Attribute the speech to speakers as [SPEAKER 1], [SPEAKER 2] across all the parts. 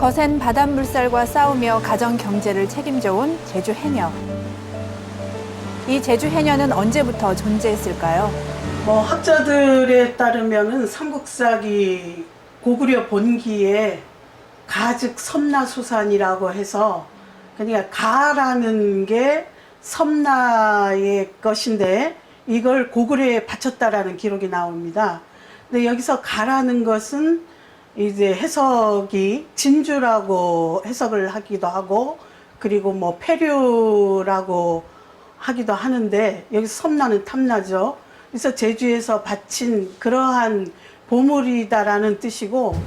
[SPEAKER 1] 거센 바닷물살과 싸우며 가정 경제를 책임져온 제주 해녀. 이 제주 해녀는 언제부터 존재했을까요?
[SPEAKER 2] 학자들에 따르면은 삼국사기 고구려 본기에 가즉 섬나수산이라고 해서, 그러니까 가라는 게 섬나의 것인데 이걸 고구려에 바쳤다라는 기록이 나옵니다. 근데 여기서 가라는 것은 이제 해석이 진주라고 해석을 하기도 하고, 그리고 폐류라고 하기도 하는데, 여기서 섬나는 탐나죠. 그래서 제주에서 바친 그러한 보물이다라는 뜻이고,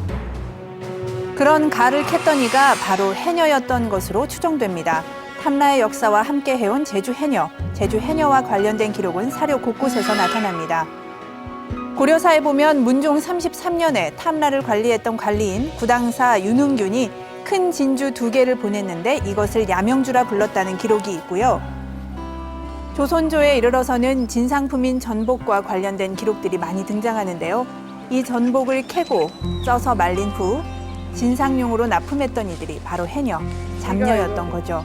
[SPEAKER 1] 그런 가를 캤던 이가 바로 해녀였던 것으로 추정됩니다. 탐라의 역사와 함께 해온 제주 해녀. 제주 해녀와 관련된 기록은 사료 곳곳에서 나타납니다. 고려사에 보면 문종 33년에 탐라를 관리했던 관리인 구당사 윤흥균이 큰 진주 2개를 보냈는데 이것을 야명주라 불렀다는 기록이 있고요. 조선조에 이르러서는 진상품인 전복과 관련된 기록들이 많이 등장하는데요. 이 전복을 캐고 쪄서 말린 후 진상용으로 납품했던 이들이 바로 해녀, 잡녀였던 거죠.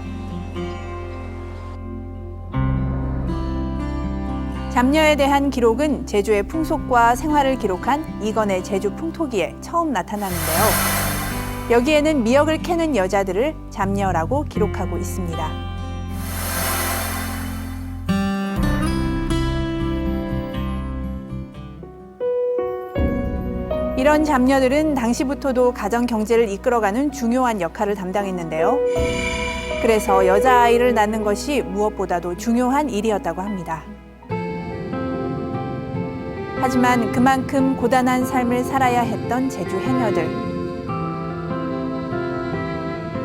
[SPEAKER 1] 잡녀에 대한 기록은 제주의 풍속과 생활을 기록한 이건의 제주 풍토기에 처음 나타나는데요. 여기에는 미역을 캐는 여자들을 잡녀라고 기록하고 있습니다. 이런 잡녀들은 당시부터도 가정 경제를 이끌어가는 중요한 역할을 담당했는데요. 그래서 여자아이를 낳는 것이 무엇보다도 중요한 일이었다고 합니다. 하지만 그만큼 고단한 삶을 살아야 했던 제주 해녀들.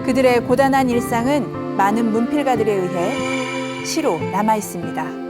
[SPEAKER 1] 그들의 고단한 일상은 많은 문필가들에 의해 시로 남아 있습니다.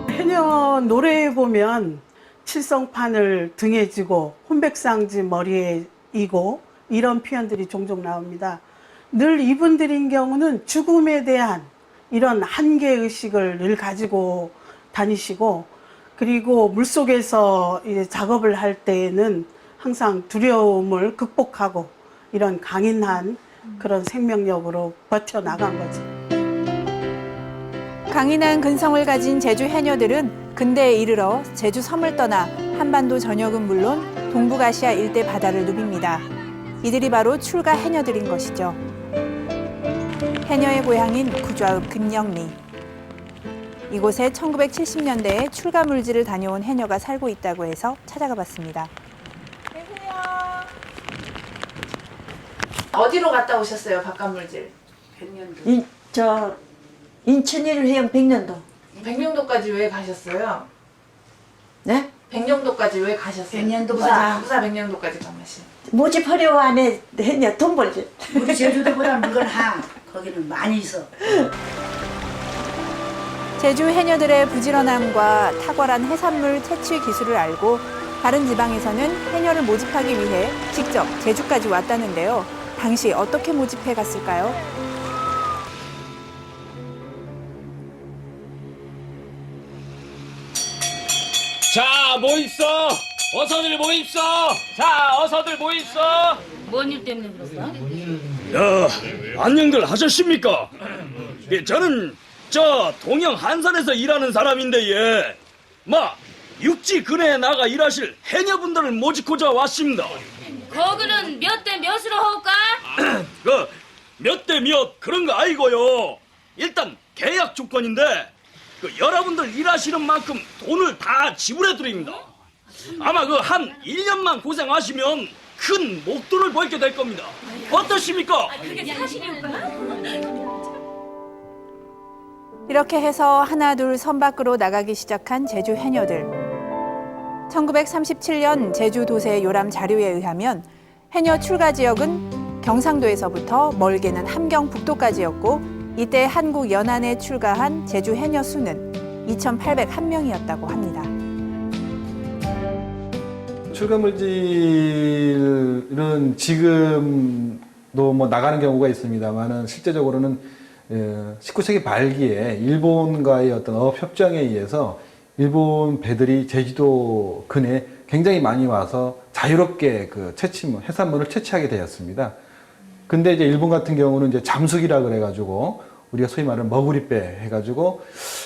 [SPEAKER 2] 해녀 노래에 보면 칠성판을 등에 지고 혼백상지 머리에 이고 이런 표현들이 종종 나옵니다. 늘 이분들인 경우는 죽음에 대한 이런 한계의식을 늘 가지고 다니시고, 그리고 물속에서 이제 작업을 할 때에는 항상 두려움을 극복하고 이런 강인한 그런 생명력으로 버텨나간 거죠.
[SPEAKER 1] 강인한 근성을 가진 제주 해녀들은 근대에 이르러 제주 섬을 떠나 한반도 전역은 물론 동북아시아 일대 바다를 누빕니다. 이들이 바로 출가 해녀들인 것이죠. 해녀의 고향인 구좌읍 금영리. 이곳에 1970년대에 출가 물질을 다녀온 해녀가 살고 있다고 해서 찾아가 봤습니다. 계세요. 어디로 갔다 오셨어요, 바깥물질?
[SPEAKER 3] 인천일 회영 백년도.
[SPEAKER 1] 백령도까지 왜 가셨어요?
[SPEAKER 3] 네?
[SPEAKER 1] 백령도까지 왜 가셨어요?
[SPEAKER 4] 백령도까지.
[SPEAKER 1] 부사 백령도까지 가마시.
[SPEAKER 3] 모집하려고 안에 했냐 돈 벌지.
[SPEAKER 4] 우리 제주도보다 물건 거기는 많이 있어.
[SPEAKER 1] 제주 해녀들의 부지런함과 탁월한 해산물 채취 기술을 알고 다른 지방에서는 해녀를 모집하기 위해 직접 제주까지 왔다는데요. 당시 어떻게 모집해 갔을까요?
[SPEAKER 5] 자, 모입소! 어서들 모입소! 자, 어서들 모입소!
[SPEAKER 6] 뭔 일 때문에 그랬어?
[SPEAKER 5] 야, 안녕들 하셨습니까? 예, 저는 동영 한산에서 일하는 사람인데, 예. 육지 근해에 나가 일하실 해녀분들을 모집고자 왔습니다.
[SPEAKER 6] 거기는 몇 대 몇으로 할까?
[SPEAKER 5] 몇 대 몇 그런 거 아니고요. 일단 계약 조건인데 여러분들 일하시는 만큼 돈을 다 지불해 드립니다. 아마 한 1년만 고생하시면 큰 목돈을 벌게 될 겁니다. 어떠십니까?
[SPEAKER 6] 그게 사실일까?
[SPEAKER 1] 이렇게 해서 하나 둘 선 밖으로 나가기 시작한 제주 해녀들. 1937년 제주 도세 요람 자료에 의하면 해녀 출가 지역은 경상도에서부터 멀게는 함경 북도까지였고 이때 한국 연안에 출가한 제주 해녀 수는 2,801명이었다고 합니다.
[SPEAKER 7] 출가물질은 지금도 뭐 나가는 경우가 있습니다만은 실제적으로는 19세기 말기에 일본과의 어떤 어업 협정에 의해서 일본 배들이 제주도 근해에 굉장히 많이 와서 자유롭게 그 해산물을 채취하게 되었습니다. 근데 이제 일본 같은 경우는 이제 잠수기라 그래가지고 우리가 소위 말하는 머구리배 해가지고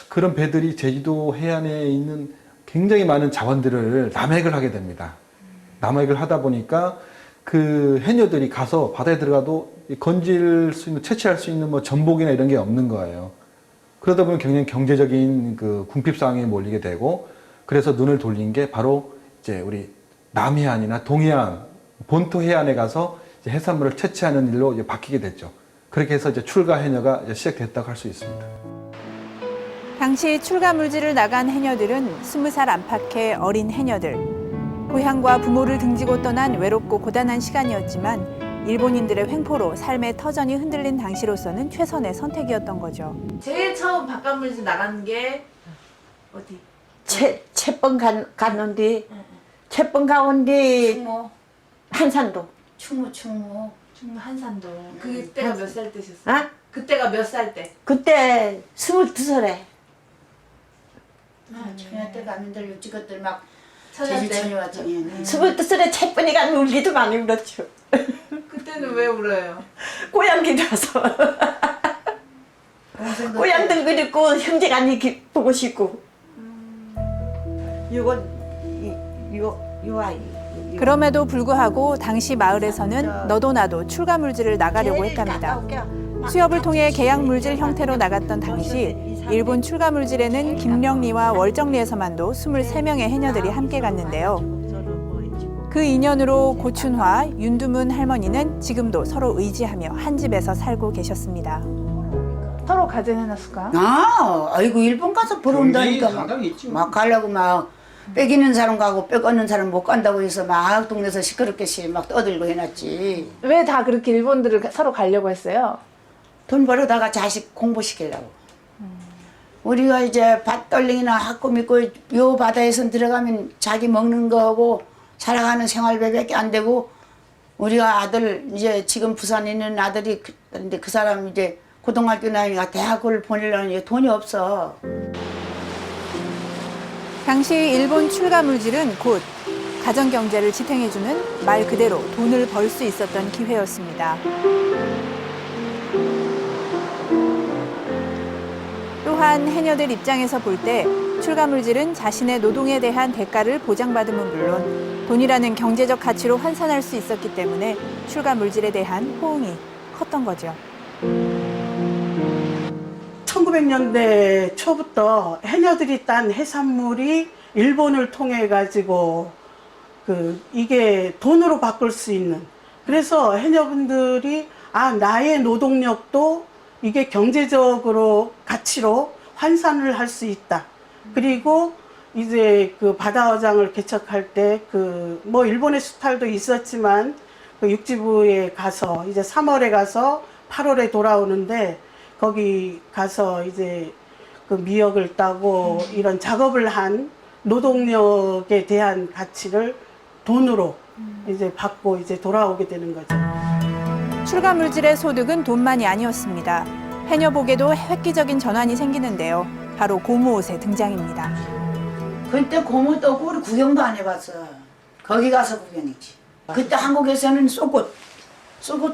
[SPEAKER 7] 그런 배들이 제주도 해안에 있는 굉장히 많은 자원들을 남획을 하게 됩니다. 남획을 하다 보니까 그 해녀들이 가서 바다에 들어가도 건질 수 있는, 채취할 수 있는 뭐 전복이나 이런 게 없는 거예요. 그러다 보면 굉장히 경제적인 그 궁핍 상황에 몰리게 되고 그래서 눈을 돌린 게 바로 이제 우리 남해안이나 동해안, 본토 해안에 가서 이제 해산물을 채취하는 일로 이제 바뀌게 됐죠. 그렇게 해서 이제 출가 해녀가 이제 시작됐다고 할 수 있습니다.
[SPEAKER 1] 당시 출가 물질을 나간 해녀들은 20살 안팎의 어린 해녀들. 고향과 부모를 등지고 떠난 외롭고 고단한 시간이었지만 일본인들의 횡포로 삶의 터전이 흔들린 당시로서는 최선의 선택이었던 거죠.
[SPEAKER 8] 제일 처음 바깥물질 나간 게 어디?
[SPEAKER 3] 채번 갔는데 채번 가운데
[SPEAKER 8] 충무,
[SPEAKER 3] 한산도.
[SPEAKER 8] 충무 한산도. 그때가 몇 살 때셨어요?
[SPEAKER 3] 아?
[SPEAKER 8] 그때가 몇 살 때?
[SPEAKER 3] 그때 22살에.
[SPEAKER 4] 처녀 때 가면들 요지것들 막
[SPEAKER 8] 처녀
[SPEAKER 4] 제주
[SPEAKER 8] 때.
[SPEAKER 4] 처녀와 저기
[SPEAKER 3] 22살에 채번이 가면 울기도 많이 울었죠.
[SPEAKER 8] 그때는 왜 울어요?
[SPEAKER 3] 고향기라서. 고향들 그립고 형제간이 보고 싶고. 요건 요 아이.
[SPEAKER 1] 그럼에도 불구하고 당시 마을에서는 너도 나도 출가 물질을 나가려고 했답니다. 수협을 통해 계약 물질 형태로 나갔던 당시 일본 출가 물질에는 김령리와 월정리에서만도 23명의 해녀들이 함께 갔는데요. 그 인연으로 고춘화, 윤두문 할머니는 지금도 서로 의지하며 한 집에서 살고 계셨습니다.
[SPEAKER 8] 서로 가정해놨을까?
[SPEAKER 4] 아이고 일본 가서 보러 온다니까 막 가려고 막 빼기는 사람 가고 빼거는 사람 못 간다고 해서 막 동네에서 시끄럽게 막 떠들고 해놨지.
[SPEAKER 8] 왜 다 그렇게 일본들을 서로 가려고 했어요?
[SPEAKER 4] 돈 벌어다가 자식 공부시키려고. 우리가 이제 밭떨링이나 학고 믿고 요 바다에서 들어가면 자기 먹는 거하고 살아가는 생활비밖에 안 되고 우리가 아들 이제 지금 부산에 있는 아들이 근데 그 사람 이제 고등학교 나이가 대학을 보내려니 돈이 없어.
[SPEAKER 1] 당시 일본 출가 물질은 곧 가정 경제를 지탱해주는 말 그대로 돈을 벌 수 있었던 기회였습니다. 또한 해녀들 입장에서 볼 때 출가 물질은 자신의 노동에 대한 대가를 보장받음은 물론 돈이라는 경제적 가치로 환산할 수 있었기 때문에 출가 물질에 대한 호응이 컸던 거죠.
[SPEAKER 2] 1900년대 초부터 해녀들이 딴 해산물이 일본을 통해 가지고 이게 돈으로 바꿀 수 있는, 그래서 해녀분들이 나의 노동력도 이게 경제적으로 가치로 환산을 할 수 있다. 그리고 이제 그 바다어장을 개척할 때 뭐 일본의 수탈도 있었지만 그 육지부에 가서 이제 3월에 가서 8월에 돌아오는데 거기 가서 이제 그 미역을 따고 이런 작업을 한 노동력에 대한 가치를 돈으로 이제 받고 이제 돌아오게 되는 거죠.
[SPEAKER 1] 출가 물질의 소득은 돈만이 아니었습니다. 해녀복에도 획기적인 전환이 생기는데요. 바로 고무옷의 등장입니다.
[SPEAKER 4] 그때 고무도 없고 우리 구경도 안 해봤어. 거기 가서 구경했지. 그때 한국에서는 속옷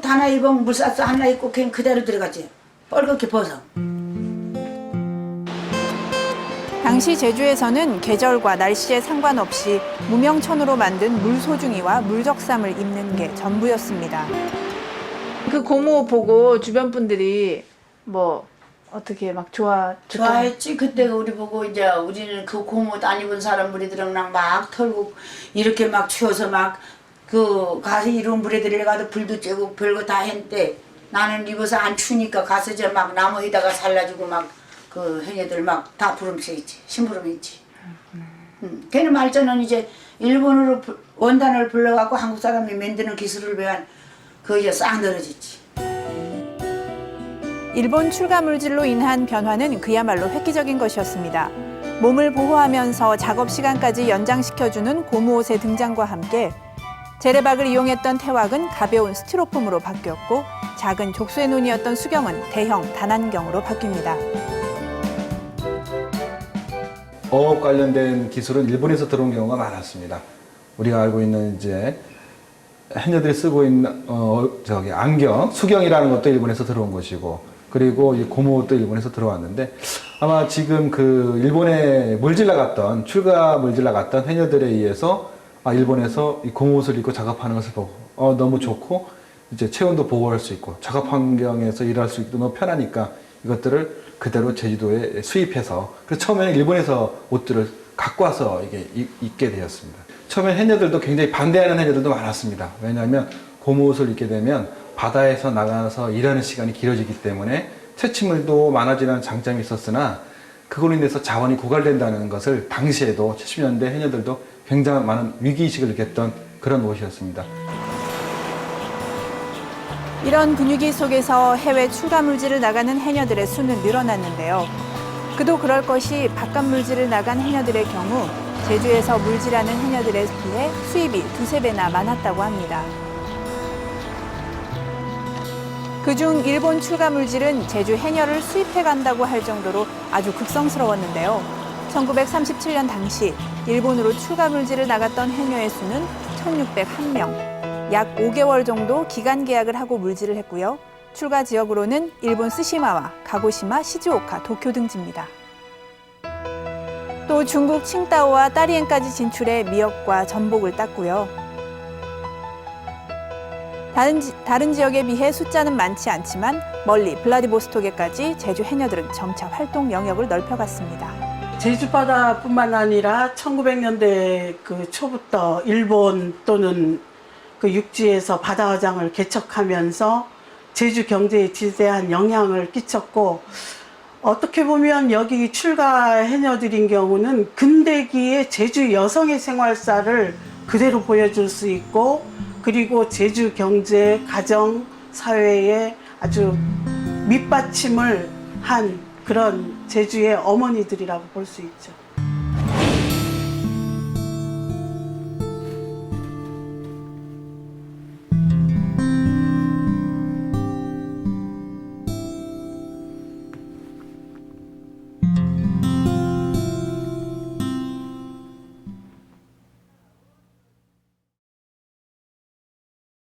[SPEAKER 4] 하나 입으면 물사스 하나 입고 그냥 그대로 들어가지. 뻘겋게 벗어.
[SPEAKER 1] 당시 제주에서는 계절과 날씨에 상관없이 무명천으로 만든 물소중이와 물적삼을 입는 게 전부였습니다.
[SPEAKER 8] 그 고모 보고 주변 분들이 뭐 어떻게 막
[SPEAKER 4] 좋아했지. 그때 우리 보고 이제 우리는 그 고무 안 입은 사람 우리들은 막 털고 이렇게 막 추워서 막 그 가서 이런 물에 들어가도 불도 쬐고 별거 다 했는데 나는 입어서 안 추니까 가서 저 막 나무에다가 살라주고 막 그 해녀들 막 다 부름치겠지 심부름했지. 걔는 말자는 이제 일본으로 원단을 불러갖고 한국 사람이 만드는 기술을 배운 그 이제 싹 늘어졌지.
[SPEAKER 1] 일본 출가 물질로 인한 변화는 그야말로 획기적인 것이었습니다. 몸을 보호하면서 작업 시간까지 연장시켜주는 고무옷의 등장과 함께 재래박을 이용했던 태왁은 가벼운 스티로폼으로 바뀌었고 작은 족쇄 눈이었던 수경은 대형 단안경으로 바뀝니다.
[SPEAKER 7] 어업 관련된 기술은 일본에서 들어온 경우가 많았습니다. 우리가 알고 있는 이제 해녀들이 쓰고 있는 안경, 수경이라는 것도 일본에서 들어온 것이고, 그리고 이 고무옷도 일본에서 들어왔는데 아마 지금 그 일본에 물질 나갔던 출가 물질 나갔던 해녀들에 의해서 일본에서 이 고무옷을 입고 작업하는 것을 보고 너무 좋고 이제 체온도 보호할 수 있고 작업 환경에서 일할 수 있고 너무 편하니까 이것들을 그대로 제주도에 수입해서 그래서 처음에는 일본에서 옷들을 갖고 와서 이게 입게 되었습니다. 처음에 해녀들도 굉장히 반대하는 해녀들도 많았습니다. 왜냐하면 고무옷을 입게 되면 바다에서 나가서 일하는 시간이 길어지기 때문에 채취물도 많아지는 장점이 있었으나 그걸로 인해서 자원이 고갈된다는 것을 당시에도 70년대 해녀들도 굉장히 많은 위기의식을 느꼈던 그런 옷이었습니다.
[SPEAKER 1] 이런 분위기 속에서 해외 출가 물질을 나가는 해녀들의 수는 늘어났는데요. 그도 그럴 것이 바깥 물질을 나간 해녀들의 경우 제주에서 물질하는 해녀들에 비해 수입이 2~3배나 많았다고 합니다. 그중 일본 출가 물질은 제주 해녀를 수입해 간다고 할 정도로 아주 극성스러웠는데요. 1937년 당시 일본으로 출가 물질을 나갔던 해녀의 수는 1,601명. 약 5개월 정도 기간 계약을 하고 물질을 했고요. 출가 지역으로는 일본 스시마와 가고시마, 시즈오카, 도쿄 등지입니다. 또 중국 칭다오와 따리엔까지 진출해 미역과 전복을 땄고요. 다른 지역에 비해 숫자는 많지 않지만 멀리 블라디보스토크까지 제주 해녀들은 점차 활동 영역을 넓혀갔습니다.
[SPEAKER 2] 제주 바다뿐만 아니라 1900년대 그 초부터 일본 또는 그 육지에서 바다 화장을 개척하면서 제주 경제에 지대한 영향을 끼쳤고, 어떻게 보면 여기 출가 해녀들인 경우는 근대기의 제주 여성의 생활사를 그대로 보여줄 수 있고, 그리고 제주 경제, 가정, 사회에 아주 밑받침을 한 그런 제주의 어머니들이라고 볼 수 있죠.